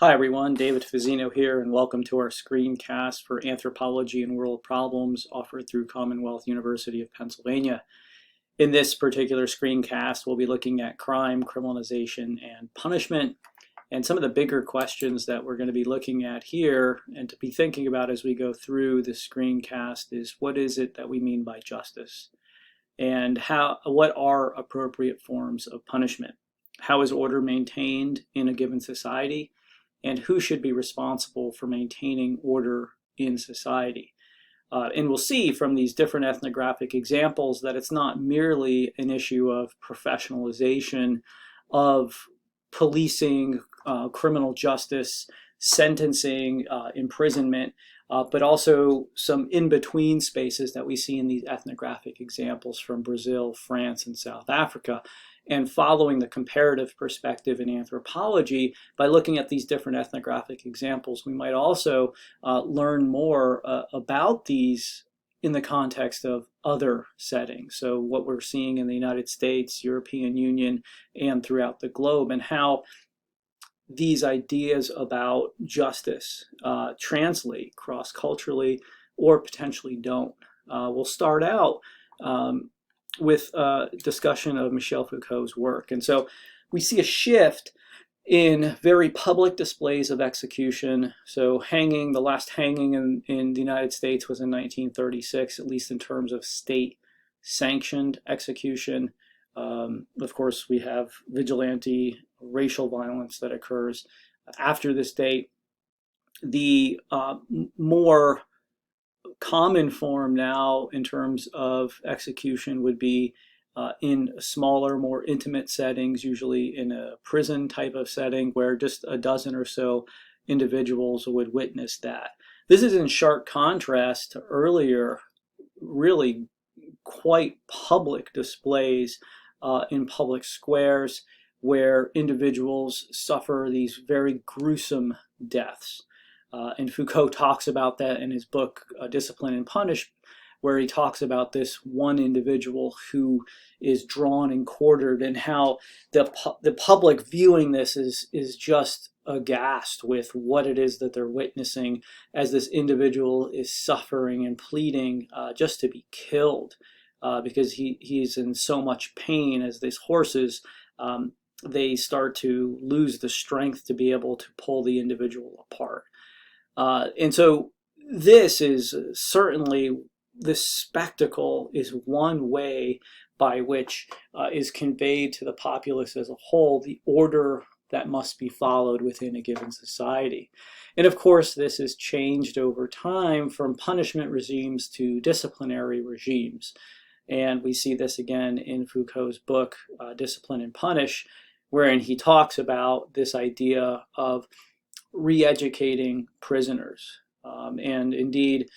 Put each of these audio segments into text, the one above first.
Hi everyone, David Fazzino here, and welcome to our screencast for Anthropology and World Problems offered through Commonwealth University of Pennsylvania. In this particular screencast, we'll be looking at crime, criminalization, and punishment. And some of the bigger questions that we're going to be looking at here and to be thinking about as we go through the screencast is what is it that we mean by justice? And what are appropriate forms of punishment? How is order maintained in a given society? And who should be responsible for maintaining order in society. And we'll see from these different ethnographic examples that it's not merely an issue of professionalization of policing, criminal justice, sentencing, imprisonment, but also some in-between spaces that we see in these ethnographic examples from Brazil, France, and South Africa. And following the comparative perspective in anthropology, by looking at these different ethnographic examples, we might also learn more about these in the context of other settings. So what we're seeing in the United States, European Union, and throughout the globe, and how these ideas about justice translate cross-culturally or potentially don't. We'll start out with a discussion of Michel Foucault's work. And so we see a shift in very public displays of execution. So the last hanging in the United States was in 1936, at least in terms of state-sanctioned execution. Of course, we have vigilante racial violence that occurs after this date. The more common form now in terms of execution would be in smaller, more intimate settings, usually in a prison type of setting where just a dozen or so individuals would witness that. This is in sharp contrast to earlier, really quite public displays in public squares where individuals suffer these very gruesome deaths. And Foucault talks about that in his book, Discipline and Punish, where he talks about this one individual who is drawn and quartered, and how the public viewing this is just aghast with what it is that they're witnessing as this individual is suffering and pleading just to be killed because he's in so much pain as these horses they start to lose the strength to be able to pull the individual apart. And so this is certainly, this spectacle is one way by which is conveyed to the populace as a whole the order that must be followed within a given society. And of course, this has changed over time from punishment regimes to disciplinary regimes. And we see this again in Foucault's book, Discipline and Punish, wherein he talks about this idea of re-educating prisoners. And indeed,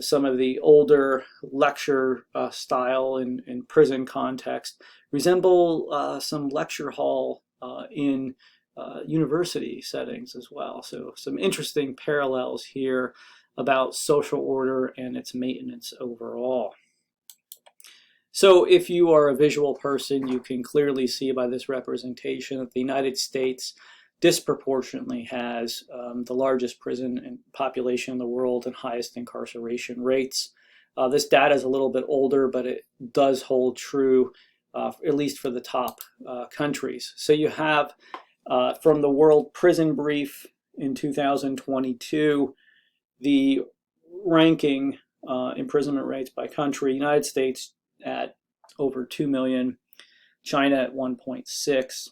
some of the older lecture style in prison context resemble some lecture hall in university settings as well. So some interesting parallels here about social order and its maintenance overall. So if you are a visual person, you can clearly see by this representation that the United States disproportionately has the largest prison population in the world and highest incarceration rates. This data is a little bit older, but it does hold true, at least for the top countries. So you have from the World Prison Brief in 2022, the ranking imprisonment rates by country: United States at over 2 million, China at 1.6,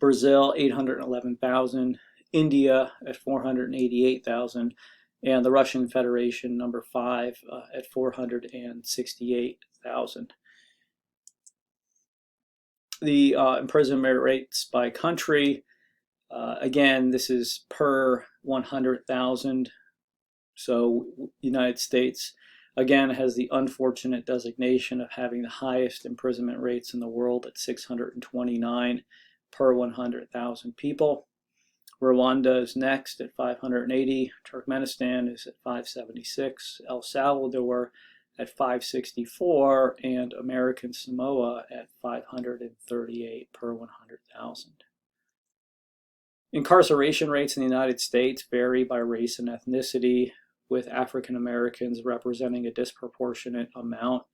Brazil 811,000, India at 488,000, and the Russian Federation, number 5, at 468,000. The imprisonment rates by country, again, this is per 100,000. So United States, again, has the unfortunate designation of having the highest imprisonment rates in the world at 629 per 100,000 people. Rwanda is next at 580. Turkmenistan is at 576. El Salvador at 564. And American Samoa at 538 per 100,000. Incarceration rates in the United States vary by race and ethnicity, with African Americans representing a disproportionate amount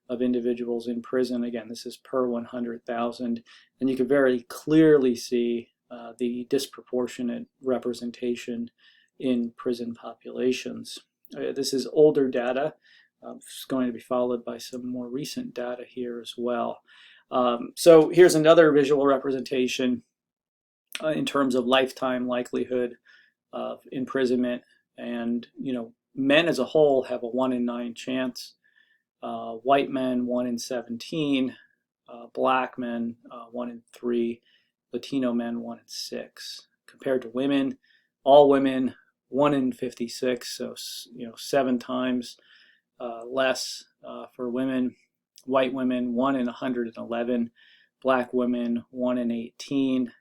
of individuals in prison. Again, this is per 100,000, and you can very clearly see the disproportionate representation in prison populations. This is older data. It's going to be followed by some more recent data here as well. So here's another visual representation in terms of lifetime likelihood of imprisonment. And, men as a whole have a 1 in 9 chance. White men, 1 in 17. Black men, 1 in 3. Latino men, 1 in 6. Compared to women, all women, 1 in 56. So, 7 times less for women. White women, 1 in 111. Black women, 1 in 18.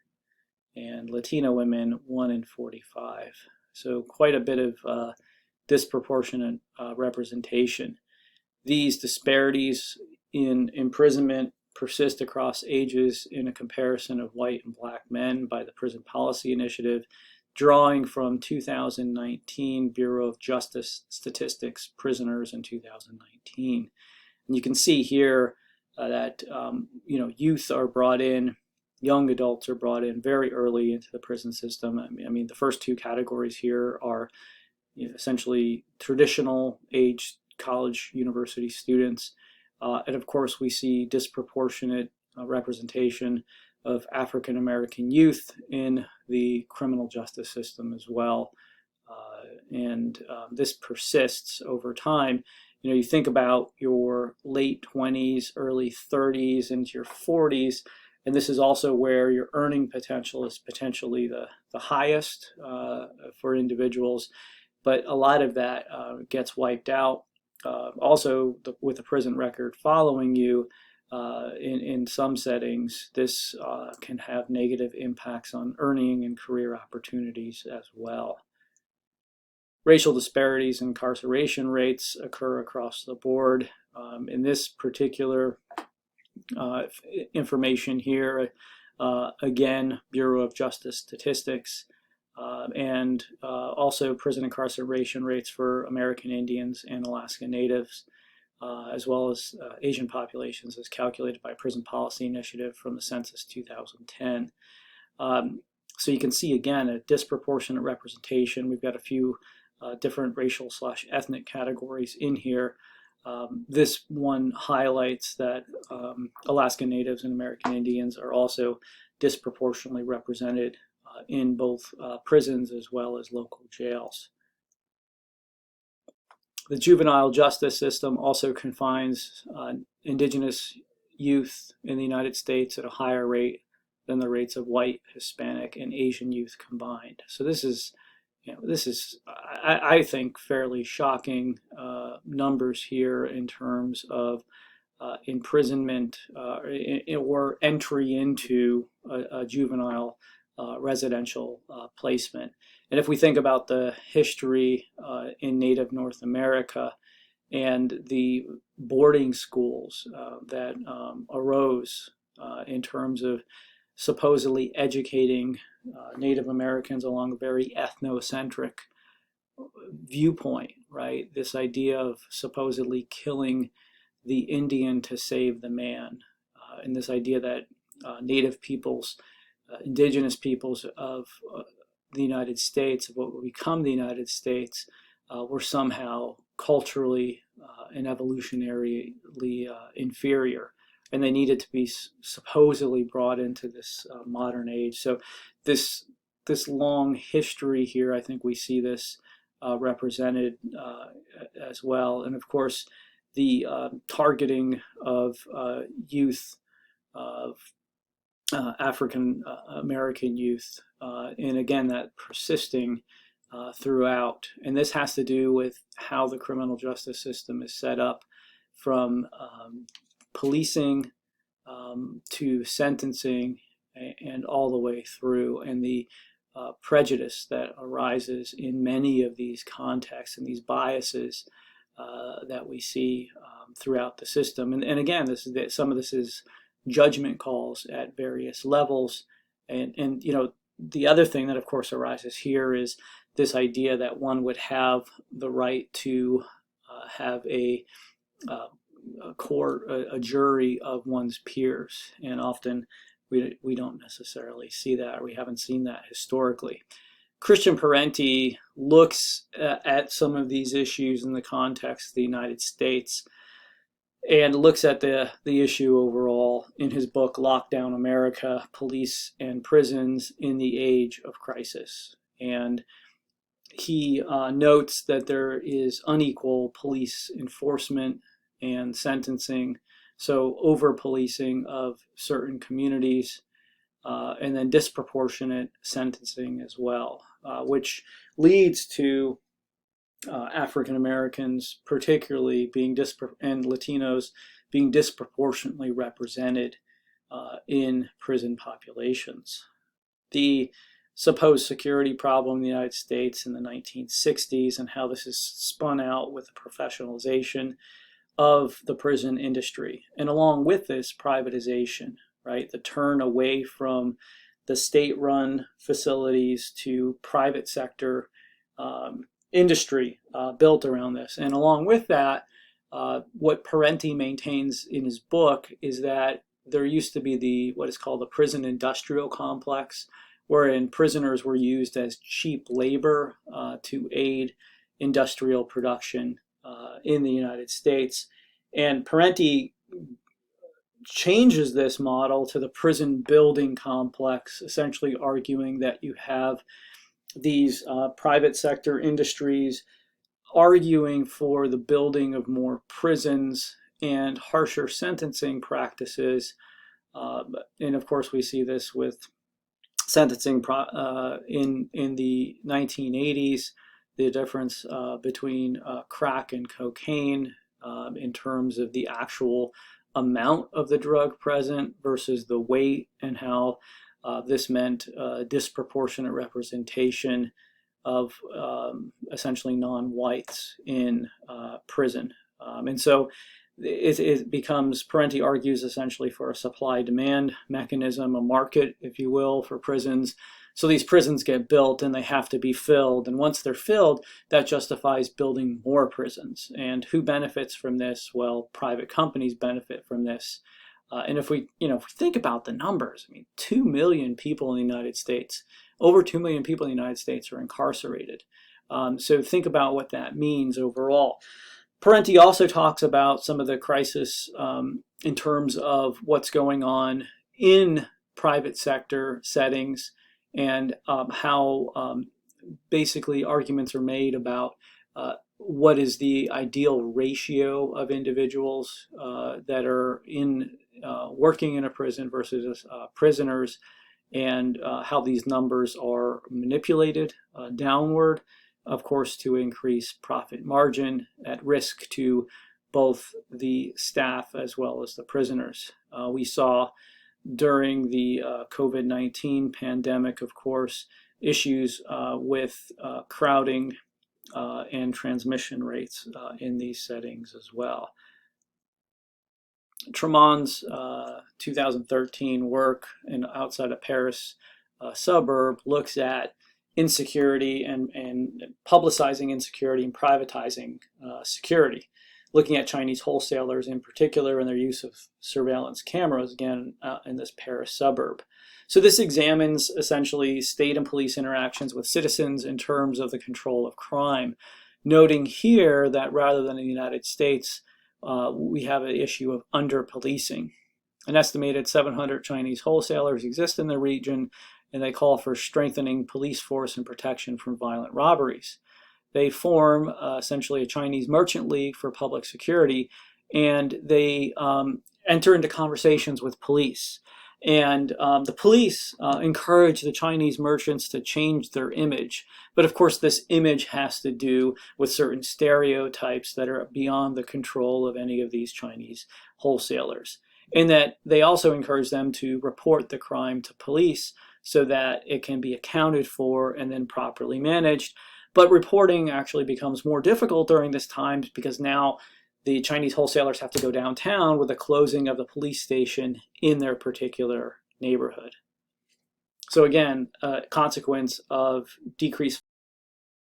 And Latino women, 1 in 45. So quite a bit of disproportionate representation. These disparities in imprisonment persist across ages in a comparison of white and black men by the Prison Policy Initiative, drawing from 2019 Bureau of Justice Statistics prisoners in 2019. And you can see here that youth are brought in, young adults are brought in very early into the prison system. I mean, the first two categories here are essentially traditional age college university students. And of course, we see disproportionate representation of African American youth in the criminal justice system as well. And this persists over time. You think about your late 20s, early 30s, into your 40s, and this is also where your earning potential is potentially the highest for individuals. But a lot of that gets wiped out. Also, with the prison record following you, in some settings, this can have negative impacts on earning and career opportunities as well. Racial disparities in incarceration rates occur across the board. In this particular information here, again, Bureau of Justice Statistics, and also prison incarceration rates for American Indians and Alaska Natives, as well as Asian populations as calculated by Prison Policy Initiative from the Census 2010. So you can see, again, a disproportionate representation. We've got a few different racial/ethnic categories in here. This one highlights that Alaska Natives and American Indians are also disproportionately represented in both prisons as well as local jails. The juvenile justice system also confines indigenous youth in the United States at a higher rate than the rates of white, Hispanic, and Asian youth combined. So this is, I think, fairly shocking numbers here in terms of imprisonment or entry into a juvenile residential placement. And if we think about the history in Native North America and the boarding schools that arose in terms of supposedly educating Native Americans along a very ethnocentric viewpoint, right? This idea of supposedly killing the Indian to save the man, and this idea that Native peoples, indigenous peoples of the United States, of what would become the United States, were somehow culturally and evolutionarily inferior, and they needed to be supposedly brought into this modern age. So this long history here, I think we see this represented as well. And of course, the targeting of youth, of African American youth, and again, that persisting throughout. And this has to do with how the criminal justice system is set up, from policing to sentencing and all the way through, and the prejudice that arises in many of these contexts and these biases that we see throughout the system. And again, some of this is judgment calls at various levels, and the other thing that, of course, arises here is this idea that one would have the right to have a court, a jury of one's peers, and often we don't necessarily see that, or we haven't seen that historically. Christian Parenti looks at some of these issues in the context of the United States and looks at the issue overall in his book, Lockdown America, Police and Prisons in the Age of Crisis. And he notes that there is unequal police enforcement and sentencing, so over-policing of certain communities, and then disproportionate sentencing as well, which leads to African Americans particularly being and Latinos being disproportionately represented in prison populations. The supposed security problem in the United States in the 1960s and how this is spun out with the professionalization of the prison industry, and along with this, privatization, right? The turn away from the state-run facilities to private sector industry built around this. And along with that, what Parenti maintains in his book is that there used to be what is called the prison industrial complex, wherein prisoners were used as cheap labor to aid industrial production in the United States. And Parenti changes this model to the prison building complex, essentially arguing that you have these private sector industries arguing for the building of more prisons and harsher sentencing practices. And of course, we see this with sentencing in the 1980s, the difference between crack and cocaine in terms of the actual amount of the drug present versus the weight, and how this meant disproportionate representation of essentially non-whites in prison. And so it becomes, Parenti argues essentially for a supply-demand mechanism, a market, if you will, for prisons. So these prisons get built and they have to be filled. And once they're filled, that justifies building more prisons. And who benefits from this? Well, private companies benefit from this. And if we think about the numbers, I mean, 2 million people in the United States, over 2 million people in the United States are incarcerated. So think about what that means overall. Parenti also talks about some of the crisis in terms of what's going on in private sector settings, and how basically arguments are made about what is the ideal ratio of individuals that are working in a prison versus prisoners, and how these numbers are manipulated downward, of course, to increase profit margin at risk to both the staff as well as the prisoners. We saw during the COVID-19 pandemic, of course, issues with crowding and transmission rates in these settings as well. Tremont's 2013 work in outside of Paris suburb looks at insecurity and publicizing insecurity and privatizing security, looking at Chinese wholesalers in particular and their use of surveillance cameras, again, in this Paris suburb. So this examines essentially state and police interactions with citizens in terms of the control of crime, noting here that rather than in the United States, we have an issue of under-policing. An estimated 700 Chinese wholesalers exist in the region, and they call for strengthening police force and protection from violent robberies. They form essentially a Chinese merchant league for public security, and they enter into conversations with police. And the police encourage the Chinese merchants to change their image. But of course, this image has to do with certain stereotypes that are beyond the control of any of these Chinese wholesalers. And that they also encourage them to report the crime to police so that it can be accounted for and then properly managed. But reporting actually becomes more difficult during this time because now the Chinese wholesalers have to go downtown with the closing of the police station in their particular neighborhood. So again, a consequence of decreased